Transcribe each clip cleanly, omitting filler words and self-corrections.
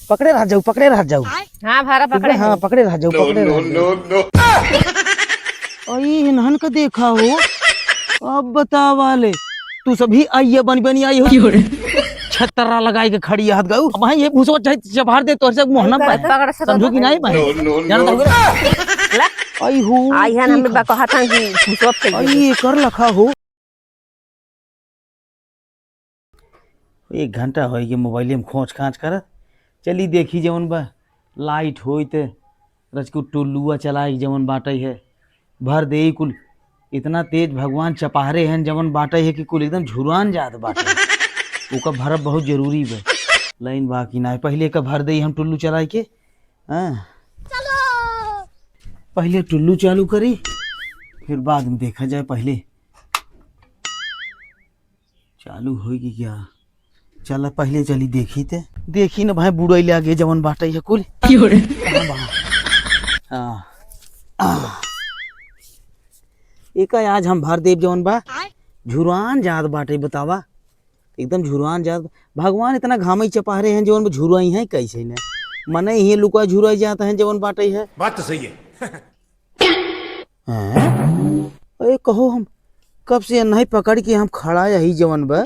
पकड़े रह जाऊ हाँ भारा पकड़े हाँ पकड़े रह जाऊ इन्हन का देखा हो। अब बता वाले तू सभी आई बन बनी आई हो छतरा लगाई के खड़ी हाथ गऊ भाई ये भूसो चबार दे तो से मोहना पाए समझो कि नहीं भाई जानता हो आई हो आई है ना मैं कहता हूं कि भूसो पे आई कर लखा हो। 1 घंटा हो गया मोबाइल में खोज खाँच कर चली देखी जवन बा लाइट होई ते रजकू टुल्लुआ चलाई जवन बाटे है भर दे कुल इतना तेज भगवान चपाहरे हैं जवन बाटे है कि कुल एकदम झुरान जात बाटे ओका भरब बहुत जरूरी बा। लाइन बाकी ना पहले का भर दे हम टुल्लू चलाई के हाँ पहले टुल्लू चालू करी फिर बाद में देखा जाए पहले चालू होगी क्या। चल पहले चली देखी ना भाई बुढ़ई ले आगे जवन बाटे है कुल एक आज हम भर देव जवन बा झुरान जात बाटे बतावा एकदम झुरान जात भगवान इतना घामई चपाहरे हैं जवन झुराई है कैसे न मने ही लुका झुराई जाता है जवन बाटे है बात तो सही है। अरे कहो हम कब से नहीं पकड़ के हम खड़ा यही जवन बा।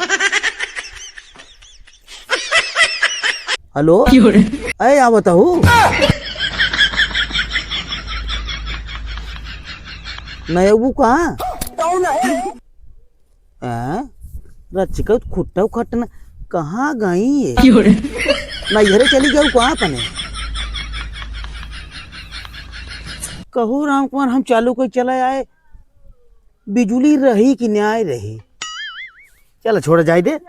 हेलो अरे आ बताओ नहीं वो कहाँ रचिकत खुट्टा खटना कहाँ गई है नहीं घरे चली गई कहाँ पने कहो राम कुमार हम चालू कोई चला आए बिजुली रही कि न्याय रही। चलो छोड़ जाए दे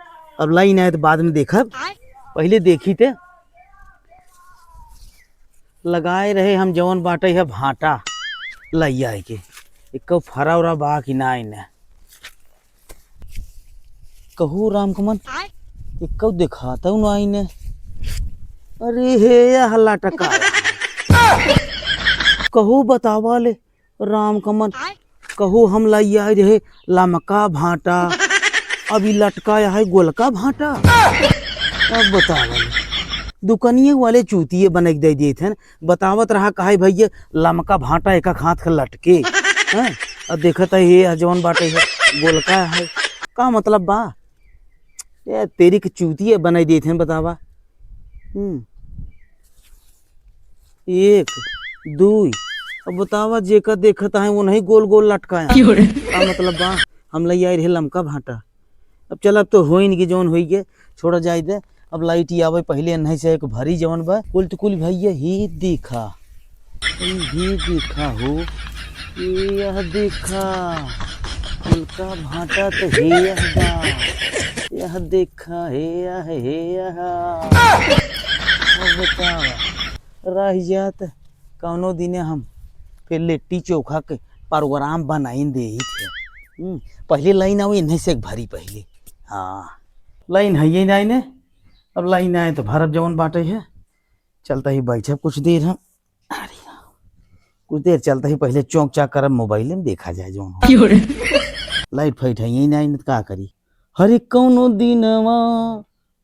अब लाइन आए तो बाद में देखा पहले देखी थे लगाए रहे हम जवन बाटे है भाटा लई आए के एक फरा उरा बा कि ना न कहू राम कमन एक दिखाता हूँ ना ने अरे हे हल्ला टका कहू बतावा ले राम कमन कहू हम लाई आए रहे लमका भाटा अभी लटकाया है गोलका भाटा। अब बतावा दुकनिए वाले चूतिए बने दे दिए थे बतावत रहा कहा भैया लमका भाटा एक हाथ का लटके हैं अब देखता है ये जवन बाटे है गोलका है का मतलब बा ये तेरी के चूतिए बना दिए थे बतावा 1 2 अब बतावा जेका देखता है वो नहीं गोल गोल लटकाया का मतलब बा हम लई आए रहे लमका भाटा। अब चल अब तो हो ही नहीं जवन हो गए छोड़ा जाए दे अब लाइट ही आवे पहले नहीं से एक भरी जवन बा कुल तो कुल भैया ही देखा हो यह देखा उनका भाटा तो यह देखा रह जात कौनो दिने हम फिर लिट्टी चोखा के प्रोग्राम बनाई दे थे पहले लाइन आओ इन्हीं से भरी पहले हाँ लाइन है ये नहीं ने अब लाइन आए तो भारत जवन बाटे है चलता ही बैठे कुछ देर हम कुछ देर चलता ही पहले चौंक चाक कर मोबाइल में देखा जाए जो लाइट फाइट है यही नहीं तो का करी हरे कौनो दिनवा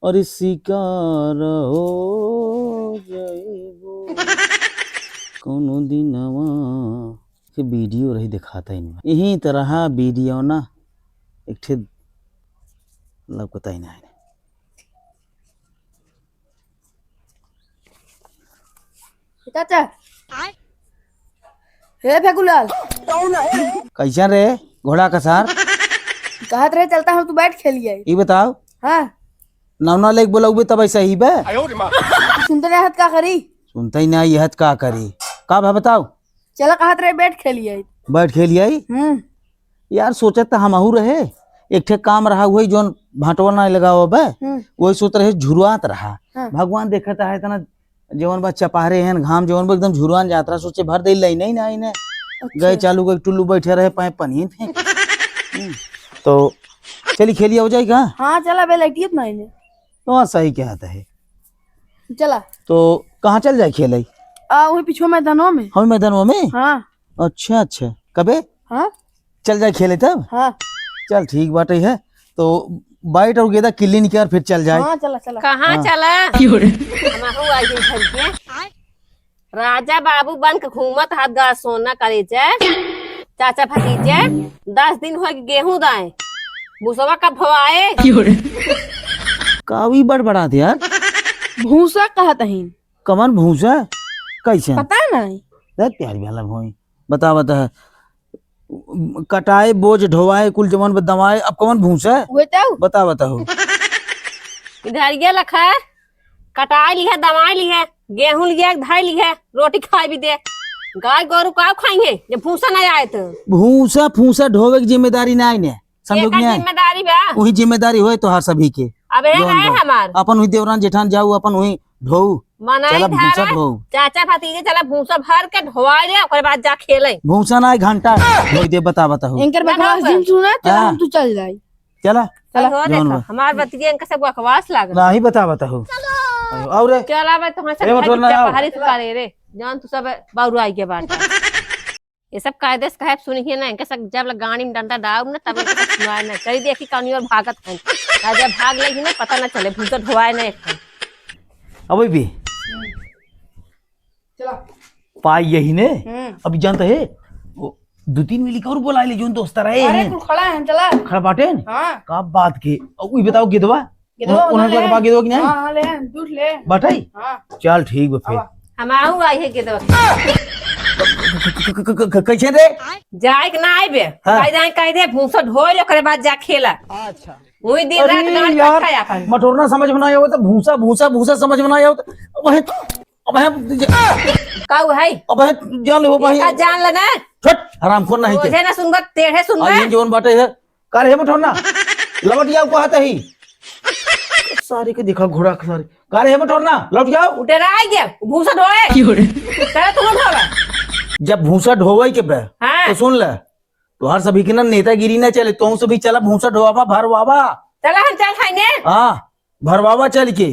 और शिकार हो जाएगो कौनो दिनवा के वीडियो रही दिखाता ही नहीं यही तरह वीडियो ना एक ठे लगता ही नहीं चाचा हे फेकुलाल कैसा रे घोड़ा का सार कहत रहे चलता हम तू बैठ खेलिए ये बताओ हाँ नवना लेक बोलोगे तब ऐसा ही बे सुनते नहीं हत का करी सुनता ही नहीं यह का करी का भा बताओ चला कहत रहे बैठ खेलिए बैठ खेलिए यार सोचा था हम रहे एक ठे काम रहा वही जो भाटवा ना लगाओ बे वही सोच रहे झुरुआत रहा भगवान देखता है तना जवन बा चपाहरे हैं घाम जवन बा एकदम झुरुआन जात रहा सोचे भर दे लई नहीं ना इने गए चालू के टुल्लू बैठे रहे पाए पनीर फेंक तो चली खेलिए हो जाएगा हाँ चला बे लटियत ना इने तो सही कहता है चला तो कहाँ चल जाए खेले वही पीछे मैदानों में हम मैदानों में हाँ अच्छा कबे हाँ चल जाए खेले तब हाँ चल ठीक बात है तो बाइट और गेदा किल्ली निकाल फिर चल जाए। हाँ चला चला। कहाँ हाँ। चला हमहू आई गई घर के। राजा बाबू बन के घूमत हाथ गा सोना करे जे चाचा भतीजे 10 दिन हो गए गेहूं दाए भूसवा कब भवाए। कावी बड़बड़ा थे यार। भूसा कहत हईन। कमन भूसा कैसे पता नहीं। प्यार वाला भोई बता बता कटाए बोझ ढोवाए कुल जमन दवाए अब कमन भूसा हुए तो बता बताओ। इधर ये लखा कटाई ली है दवाई ली है गेहूं लिया धाई ली है रोटी खाई भी दे। गाय गोरु का खाएंगे जब भूसा नहीं आए तो। भूसा फूसा ढोवे की जिम्मेदारी ना आई ने समझो कि नहीं जिम्मेदारी बा वही जिम्मेदारी होए तो हर सभी के। अब है जौन बा। हमार अपन हुई देवरान जेठान जाऊ अपन वही ढोऊ मनाई चला भूसा धारा ढोऊ। चाचा भतीजे चला भूसा भर के ढोवाई दे ओकर बाद जा खेले। भूसा ना घंटा ढोई दे बता बताओ। इनकर बकवास दिन सुना चला हाँ। हम तू चल जाई। चला चल हो जौन देखा बा। हमार भतीजे इनका सब बकवास लाग ना ही बता बताओ। और चला भाई तुम्हारे ए, मतलब ना सब आओ। पहाड़ी से करे रे जान तू सब बाउरू आई के बात। ये सब कायदे से कहे सुनिए ना इनके सब जब गाड़ी में डंडा डाल ना तब इनके सब सुनाए ना चली देखी कौन और भागत है जब भाग लेगी ना पता ना चले भूसा ढोवाए ना एक अब भी चला। पाई यही ने अभी जानते है 2-3 मिली और बोला ले जोन दोस्त रहे अरे हैं तू खड़ा है चला। खड़ा बाटे न हाँ का बात के वही बताओ गिदवा गिदवा उन्होंने ले। जाके बाकी दो कि नहीं हाँ ले दूध ले। बाटाई हाँ चल ठीक बा फिर हम आऊ आई है के दो कैसे रे जाए कि ना आए बे हाँ। कह दे भूसा ढोए ओकरे बाद जा खेला। अच्छा वही दिन रात अरे गाड़ी यार खाया अपन मटोरना समझ में ना आया तो भूसा भूसा भूसा समझ में ना आया अब है काऊ है अब है जान ले वो भाई का जान लेना छट हराम खोर नहीं के मुझे ना सुनगा टेढ़े सुनगा ये जोन बाटे है कारे है मटोरना लौट जाओ को आता ही सारे के देखा घोड़ा सारे कारे है मटोरना लौट जाओ उठे रहा है क्या भूसा ढोए करे तुम ढोगा जब भूसा ढोवाई के बे हाँ तो सुन ले तो हर सभी के ना नेतागिरी ना चले तो सभी चला भूसा ढोवाबा भरवाबा चला हम चल खाएंगे हाँ भरवाबा चल के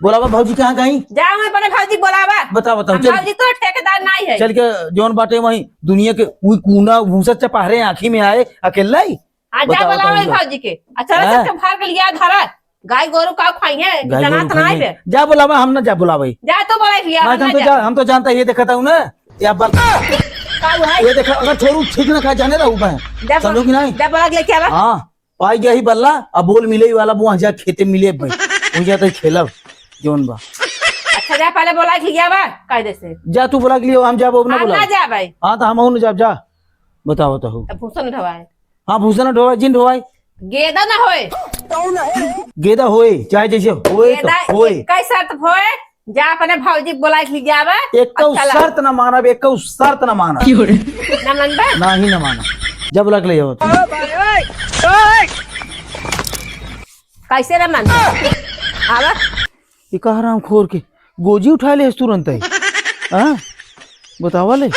बोलावा भौजी कहाँ गई जाओ मैं अपने भाजी बोलावा बता बताओ हम चल भाजी तो ठेकेदार नहीं है चल के जौन बाटे वही दुनिया के वही कूना भूसा चपाहरे आँखी में आए अकेला ही आज जा बताओ, बोलावा बताओ, भाजी के अच्छा हाँ। सबके भाग के लिया धरा गाय गोरु का खाई है गाय जना गोरू तना खाएंगे। है जा बोलावा हम ना जा बुलावा जा तो बोला लिया हम तो जानता ये देखा था ना या काऊ है ये देखा अगर छोरू ठीक ना खा जाने रहा मैं समझो कि नहीं जा बोला लेके आवा हाँ पाई गया ही बल्ला अब बोल मिले ही वाला वहाँ जा खेते मिले भाई वही जाते खेलब जोन बा अच्छा जा पहले बोला लिया आवा कायदे से जा तू बोला के लिए हम जा ना हम बोला ना जा भाई हाँ तो हम जा जा बताओ बताओ अब भूसा न ढवाए हाँ भूसा ना ढोवाई जिन ढोवाई गेदा ना होए गेदा होए चाहे जैसे होए गेदा तो होए कई शर्त होए जा अपने भौजी बोला लिया आवा एक तो शर्त ना माना एक तो शर्त ना माना ना मनबा ना ही ना माना जब बोला के ले जाओ तुम। कैसे ना मन आवा ये कहा राम खोर के गोजी उठा ले तुरंत ही हाँ बतावा ले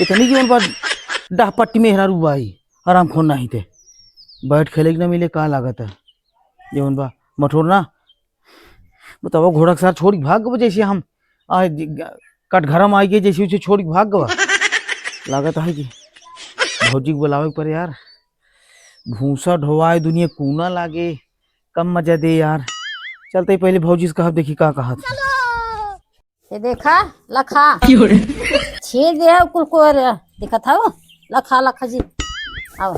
इतनी की बात डाह पट्टी में हेरा रुबाई आराम खोन नहीं थे बैठ खेले के ना मिले का लागत है जीवन बा मठोरना बताओ घोड़ा के साथ छोड़ी भाग गवा जैसे हम कटघरा में आई गए जैसे उसे छोड़ी भाग गवा लागत है कि भौजी को बुलावे पर यार भूसा ढोवाए दुनिया कूना लागे कम मजा दे यार चलते पहले भौजी से कहा देखी का कहा था ये देखा लखा छेद दे कुल को देखा था वो लखा लखा जी आओ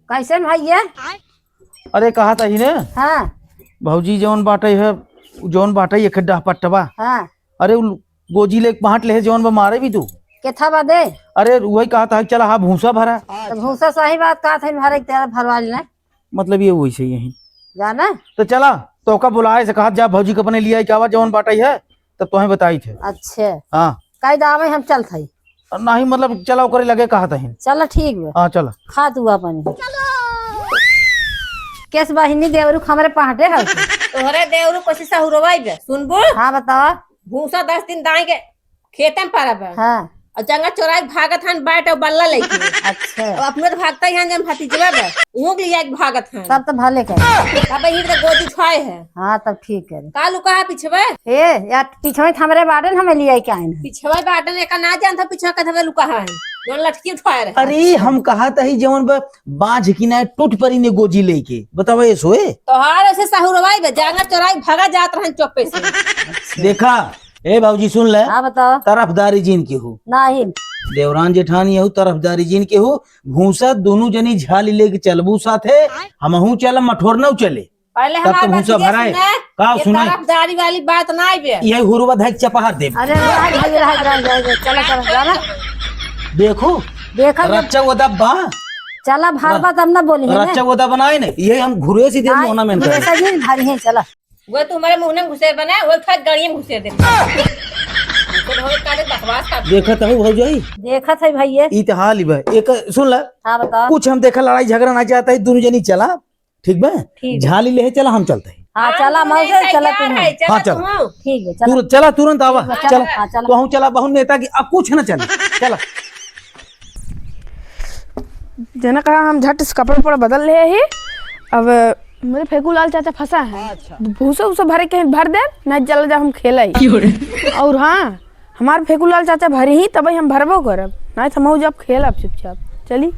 कैसे भैया अरे कहा था ही ने हाँ भौजी जौन बाटे है जौन बाटे एक डाह पट्टवा हाँ अरे गोजी ले बांट ले जौन बा मारे भी तू के था बदे अरे वही कहा था चला हाँ भूसा भरा तो भूसा सही बात कहा था भरे तेरा भरवा लेना मतलब ये वही से यही जाना तो चला तो का बुलाए से कहा जा भौजी को अपने लिया क्या जौन बाटे है तब तुम्हें बताई थे अच्छे हाँ कई दावे हम चल थी नहीं मतलब चला करे लगे कहा था चल ठीक बा हाँ चला खा तू अपन केस बहिनी देवरू हमारे पहाटे है तोहरे देवरू कोशिश हुरवाई बे सुनबो हाँ बताओ भूसा 10 दिन दाई के खेते में पारा बे हाँ और जंगल चौराहे भागत हन बैठ और बल्ला लेके अच्छा और अपने तो भागता ही हन जब भतीजवा बे उहो के लिए भागत हन तब तो भले कर तब ही तो गोदी छाए है हाँ तब ठीक है कालू कहा पिछवे ए यार पीछे में हमारे बाडन हमें लिया क्या है पिछवा बाटन एका ना जानता पिछवा का थवे लुका है दोनों लटकी उठाए रहे। अरे हम कहा था ही जवन बांझ की ना टूट परी ने गोजी लेके बताओ ये सोए तोहार ऐसे साहुरवाई बे जांगर चोराई भागा जात रहन चौपे से। देखा ए बाबूजी सुन ले हाँ बताओ। तरफदारी जीन के हो नहीं देवरान जेठानी हूँ तरफदारी जीन के हो भूसा दोनों जनी झाली लेके चलबू साथे हमहू चल मठोर न चले पहले तब तो हमारे भूसा भराए का सुनाए तरफदारी वाली बात ना आई बे। यही हुरुआ धक चपहार दे अरे चलो चलो जाना देखो देखा रच्चा वदा बा चला भागवा तब ना बोली है रच्चा वदा बनाए ने ये हम घुरे से दे मोना में ऐसा जी भारी है चला वो तुम्हारे मुंह में घुसे बना वो खत गाड़ी में घुसे दे तो बहुत काले बकवास का देखत हो भौजाई देखा था भाई ये ई त हाल ही बा एक सुन ले हाँ बताओ। कुछ हम देखा लड़ाई झगड़ा ना चाहता है दोनों जनी चला ठीक बा झाली ले चला हम चलते हैं हाँ चला मौजे चला तुम हाँ चल ठीक है चला चला तुरंत आवा चला हाँ चला तो हम चला बहु नेता की अब कुछ ना चले चला जना कहा हम झट से कपड़े उपड़े बदल रहे हैं। अब मेरे फेकूलाल चाचा फंसा है। भूसा उसे भरे के भर दे नहीं चल जा हम खेला और हाँ हमारे फेकूलाल चाचा भरे ही तब हम भरबो करब नहीं तो हम जब खेलब चुपचाप चली।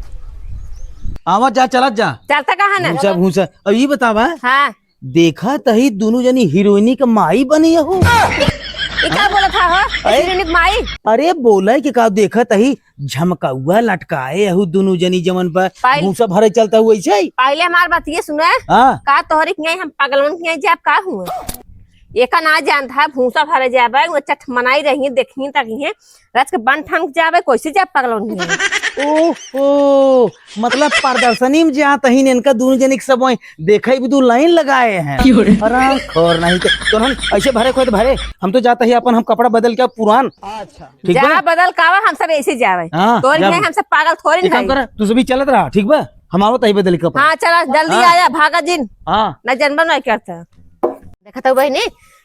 आवा जा चला जा चलता कहाँ ना भूसा भूसा अब ये बतावा हाँ देखा तही दोनों जनी हीरोइनी का माई बनी हो ये क्या बोला था हो हीरोइनिक माई अरे बोला कि का देखा तही झमकाउआ लटकाए हु दोनों जनी जमन पर पाइल- भूसा भरे चलता हुआ ऐसे ही पहले हमारी बात ये सुने हाँ का तोहरी के हम पागलवन के जे आप का हुआ एका ना जानता है भूसा भरे जाबे वो चट मनाई रही देखी तक है रात के बन ठंग जाबे कैसे जा पागलवन के ओहो मतलब प्रदर्शनी में जहाँ तही ने इनका दोनों जनी के सब वहीं देखा भी दो लाइन लगाए हैं अरे खौर नहीं तो हम ऐसे भरे खोए तो भरे हम तो जाता ही अपन हम कपड़ा बदल के पुरान ठीक जा बा बदल कावा हम सब ऐसे जावे हाँ, तोरी जा- के हम सब पागल थोड़ी एक काम नहीं कर तू सभी चलत रहा ठीक बा हमारो तही बदल के कपड़ा हाँ चला जल्दी हाँ। आया भागा जिन हाँ ना जन्म नहीं करता देखा तो बहनी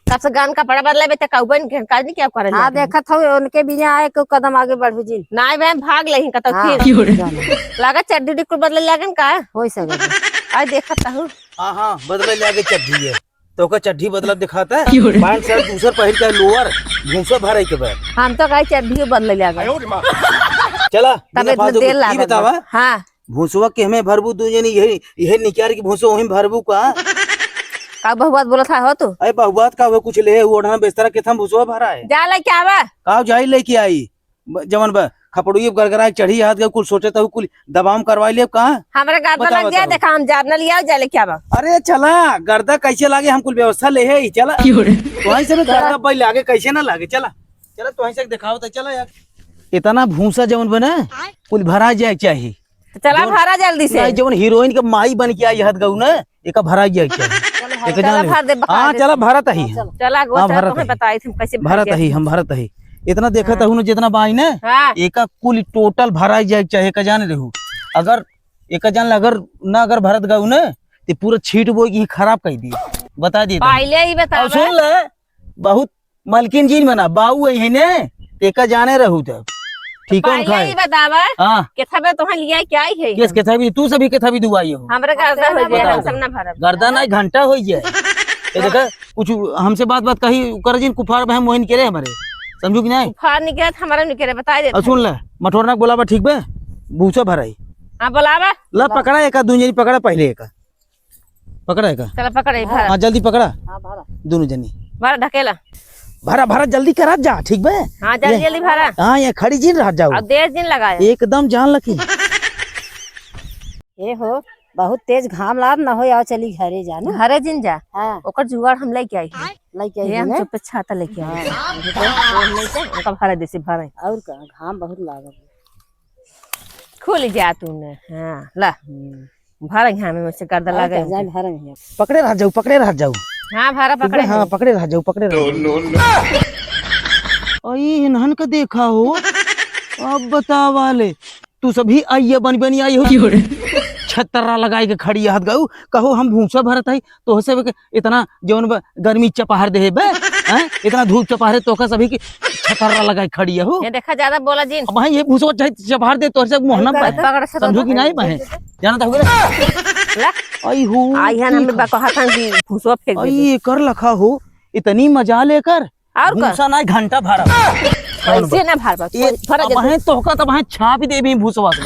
तब से गान का बड़ा बदला बेटा काउबन काज नहीं क्या करे हाँ देखा था उनके बिना आए को कदम आगे बढ़ू जी नाय बहन भाग लही का तो हाँ, फिर जाना। लागा चड्डी को बदल लागन का हो सके आज देखता हूँ हाँ हाँ बदले लागे चड्ढी है तो का चड्ढी बदला दिखाता है पैंट शर्ट दूसरा पहन के लोअर भूसा भरे के बाद हम तो कहीं चड्डी बदल लागा चला तब बिना इतना फालतू देर के- ई लागत बतावा हाँ भूसवा के हमें भरबू दो जनी यही यही निकाल के भूसो वहीं भरबू का का बहुबात बोला था हो तू अरे बहुबात का वो कुछ ले ओढ़ना बेस्तरा के थम भूसवा भरा है जा ले क्या बा काव जाई लेके आई जवन बा खपड़ुई गरगरा चढ़ी हाथ गए कुल सोचे तो कुल दबाव करवाई ले कहाँ हमारे गर्दा बताओ, लग गया बताओ। देखा हम जाब न लिया जा ले क्या बा अरे चला गर्दा कैसे लागे हम कुल व्यवस्था ले है चला वहीं से गर्दा पाई लागे कैसे ना लागे चला चला तो वहीं से दिखाओ तो चला यार इतना भूसा जवन बना कुल भरा जाए चाहिए तो चला भरा जल्दी से नहीं जवन हीरोइन के माई बन के आई हद गऊ ना एक भरा जाए चाहिए एक चला जान ले। भर दे बका हाँ दे। चला भारत ही चला गो हाँ, चला भरत तुम्हें है। बताई थी हम कैसे भर भारत गया। ही हम भारत ही इतना देखा था जितना बाई ना हाँ एक कुल टोटल भरा जाए चाहे का जान रहू अगर एक जान अगर ना अगर भरत गऊ ना तो पूरा छीट बोई की खराब कर दी बता दी पहले ही बता सुन ले बहुत मलकिन जी मना बाऊ है ने तेका जाने रहू तब ठीक है पहले ही खाए बतावा हाँ के थबे तुम्हें लिया क्या ही है किस के था भी तू सभी के था भी दुआई हो हमरे गर्दा हो जाए बताओ हम तो। सब ना भरब गर्दा ना घंटा हो जाए ये देखा कुछ हमसे बात कही कर जिन कुफार बहन मोहिन करे हमारे समझू कि नहीं फार निकले हमारा निकले बता दे और सुन ले मठोरना बोला बा ठीक बा भूसा भराई हाँ बोलावा ला पकड़ा एक दोनों जनी पकड़ा पहले एक पकड़ा एक चला पकड़े भरा हाँ जल्दी पकड़ा हाँ भरा दोनों जनी भरा ढकेला भरा भरा जल्दी करा जा ठीक बा हाँ जल्दी जल्दी भरा हाँ यहाँ खड़ी जी रह जाओ अब 10 दिन लगाया एकदम जान लकी ये हो बहुत तेज घाम लाभ न हो आओ चली घरे जाना हरे दिन जा हाँ ओकर जुगाड़ हम लेके आई है लेके ये हम आई चुप छाता लेके आई उनका भरा दे से भरे और का घाम बहुत लागल खुल जा तूने हाँ ला भरा यहाँ में मुझसे गर्दा लगा जाए भरा नहीं पकड़े रह जाओ हाँ भरा पकड़े हाँ पकड़े रह जाओ आई इन्हन का देखा हो अब बता वाले तू सभी आइए बन बनी आई हो छतरा लगाई के खड़ी हाथ गऊ कहो हम भूसा भरत है तो से इतना जौन गर्मी चपहार दे बे हैं? इतना धूप चपहारे तो का सभी की छतरा लगाई खड़ी हो ये देखा ज्यादा बोला जिन अब ये भूसा चपहार दे तो से मोहना पाए पकड़ से समझो कि नहीं पाए जाना था ला आई हो आई है हम बकहा था कि भूसवा फेंक दे आई कर लखा हो इतनी मजा लेकर और का भूसा ना घंटा भरा ऐसे ना भर भर अब है तो का तब है छाप दे भी भूसवा से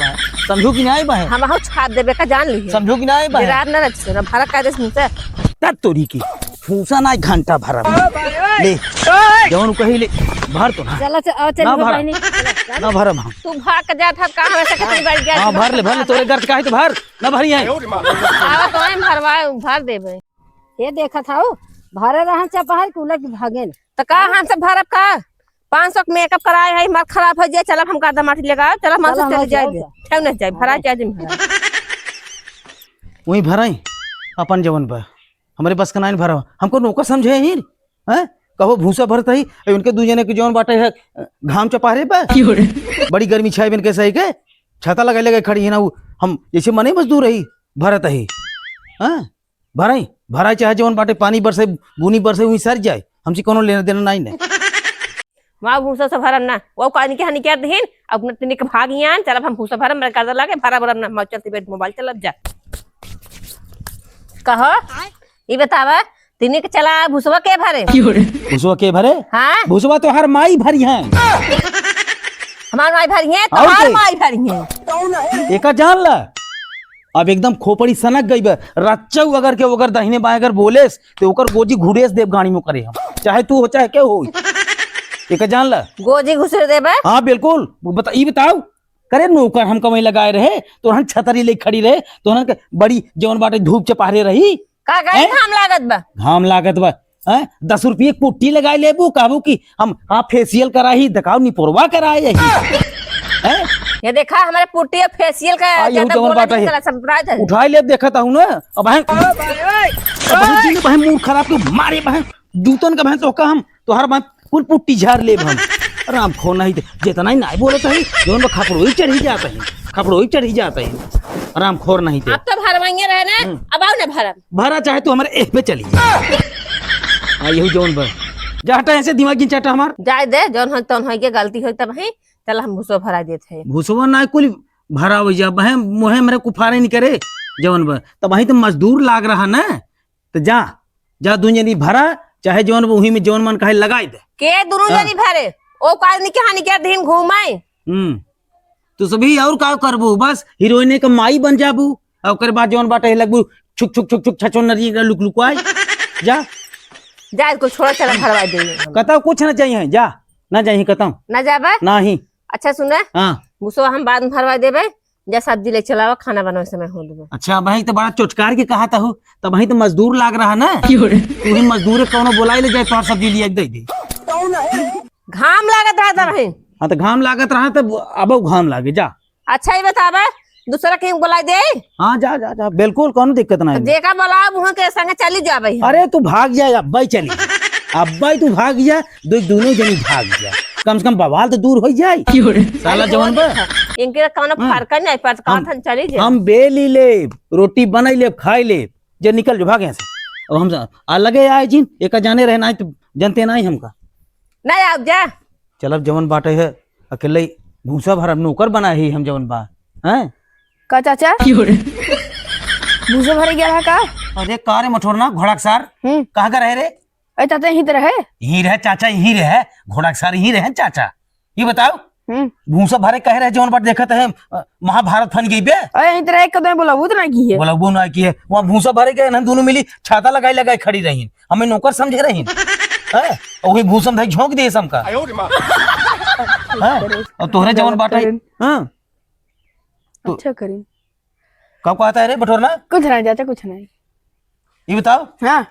समझो कि नहीं बहन हम हो छाप देबे का जान ली समझो कि नहीं बहन रात ना रख ना भर का देस मुझसे तब तोरी की फूसा ना घंटा भरा ले जवन कही ले भर तो ना चलो चल ना भर बहनी ना भरम हम तू भाग के जा था कहां से कितनी बार गया हां भर ले तोरे घर काहे तो भर ना भरी है आवा तो हम भरवाए भर देबे ये देखा था भरे रहा चपहर के उलट भागेल तो का हम सब भरब का 500 के मेकअप कराए है मार खराब हो जाए चल हम का माटी लगा चल हम से चल जाए क्यों नहीं जाए भरा जाए दिन भरा वही भराई अपन जवन पर हमारे बस का नाइन भरा हमको नौकर समझे ही हैं कहो भूसा भरता ही उनके दू जने के जवन बाटे है घाम चपारे पे बड़ी गर्मी छाई बिन के सही के छाता लगा लगा खड़ी है ना वो हम जैसे मने मजदूर रही भरत ही हाँ भराई भरा चाहे जवन बाटे पानी बरसे बुनी बरसे वही सर जाए हमसे कोनो लेना देना नहीं ने वहाँ भूसा से भरम ना वो कानी के हानि कर दहीन अब तने के भाग यहाँ चल हम भूसा भरम मेरे कर लागे भरा भरम ना चलती बैठ मोबाइल चलब जा कहो ये बतावा तने के चला भूसवा के भरे भूसवा के भरे हाँ भूसवा तो हर माई भरी है हमार माई भरी है तुम्हार माई भरी है एका जान ला अब एकदम खोपड़ी सनक गई बे रच्चऊ अगर के अगर दाहिने बाएं अगर बोलेस तो ओकर गोजी घुड़ेस देव गाड़ी में करे हम चाहे तू हो चाहे क्या हो एक जान ला गोजी घुसर देबे हाँ बिल्कुल बता ई बताओ करे नौकर हम कमाई लगाए रहे तो हम छतरी ले खड़ी रहे तो हम बड़ी जवन बाटे धूप चपारे रही का घाम लागत बा घाम लागत बा 10 रुपये पुट्टी लगाए लेबू कहबू की हम हाँ फेशियल कराही दिखाओ निपोरवा कराए यही ये देखा हमारे पुट्टी फेशियल का ज्यादा बोला चला सरप्राइज है उठाई ले देखता हूं ना अब बहन मुंह खराब के मारे बहन जूतन का बहन तो का हम तोहर बहन कुल पुट्टी झाड़ ले हम आराम खो नहीं जितना ही नहीं बोलत है जोन में खपड़ो ही चढ़ी जाता है खपड़ो ही चढ़ी जाता है आराम खोर नहीं थे अब तो भरवाइए रहे ना अब आओ ना भरा भरा चाहे तो हमारे एक पे चली यही जोन भर जाटा ऐसे दिमाग की चाटा हमार जाए दे जोन हो तोन हो के गलती हो तब है चल हम भूसो भरा देते हैं भूसवा ना कुल भरा हो जा बहन मोहे मेरे कुफारे नहीं करे जवन भर तब वही तो मजदूर लाग रहा ना तो जा दुनिया नहीं भरा चाहे जवन वही में जवन मन कहे लगाई दे के दोनों जनी भरे ओ काज के हानि के दिन घूमाए तो सभी और का करबू बस हीरोइन का माई बन जाबू और ओकर बाद जवन बाटे लगबू छुक छुक छुक छुक छचो नरी लुक लुकवाई जा जा को छोड़ा चला भरवा दे कता कुछ ना चाहिए जा ना चाहिए कता ना जाबे नहीं अच्छा सुने हां भूसो हम बाद में भरवा देबे जा सब्जी ले चलावा खाना बनावे समय हो देबे अच्छा भाई तो बड़ा चोटकार के कहा था तब वही तो मजदूर लाग रहा ना तू ही मजदूर कोनो बुलाई ले जाए तो सब्जी लिया दे दे घाम लागत रहा था भाई हाँ तो घाम लागत रहा तो अब घाम लागे जा अच्छा ही बताबे दूसरा कहीं बुला दे हाँ जा जा जा बिल्कुल कोनो दिक्कत नहीं देखा बोला वहां के संग चली जाबे अरे तू भाग जाए अब्बाई चली अब्बाई तू भाग जा दोनों जनी भाग जा कम से कम बवाल तो दूर हो जाए साला जवान बा इनके कोनो फर्क नहीं पड़ता कहां चली जाए हम बेली ले रोटी बनाई ले खाई ले जे निकल जो भाग यहाँ से अब हम अलगे आए जिन एक जाने रहना तो जनते नहीं हमका नहीं आप जा चल अब जवन बाटे है अकेले भूसा भर नौकर बना ही हम जवन बा हैं का चाचा भूसा भरे गया है का अरे का रे मठोरना घोड़ा के सार कहाँ का रहे रे अरे चाचा यहीं तो रहे यहीं रहे चाचा यहीं रहे घोड़ा के सार यहीं रहे चाचा ये बताओ भूसा भरे कह रहे जवन बात देखते है महाभारत फन गई बे अरे यहीं तो रहे कदम बोला वो तो ना की है बोला वो ना की है वहाँ भूसा भरे गए हम दोनों मिली छाता लगाई लगाई खड़ी रही हमें नौकर समझे रही वही भूसम भाई झोंक दिए सबका और तोहरे जवन बाटा अच्छा करी कब कहता है रे बटोरना कुछ नहीं चाचा कुछ नहीं ये बताओ हाँ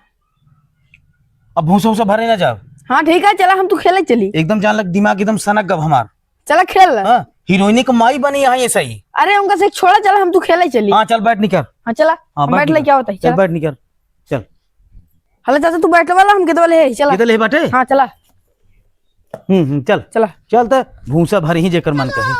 अब भूसा भूसा भरे ना जाओ हाँ ठीक है चला हम तू खेले चली एकदम जान लग दिमाग एकदम सनक गब हमार चला खेल ला हीरोइनी का माई बनी यहाँ ये सही अरे उनका से छोड़ा चला हम तू खेले चली हाँ चल बैठ निकल हाँ चला बैठ ले क्या होता है चल बैठ निकल चल हेलो चाचा तू बैठने वाला हम कितने वाले है चला कितने ले बाटे हाँ चला चल चला चल तो भूसा भर ही जेकर मन कहे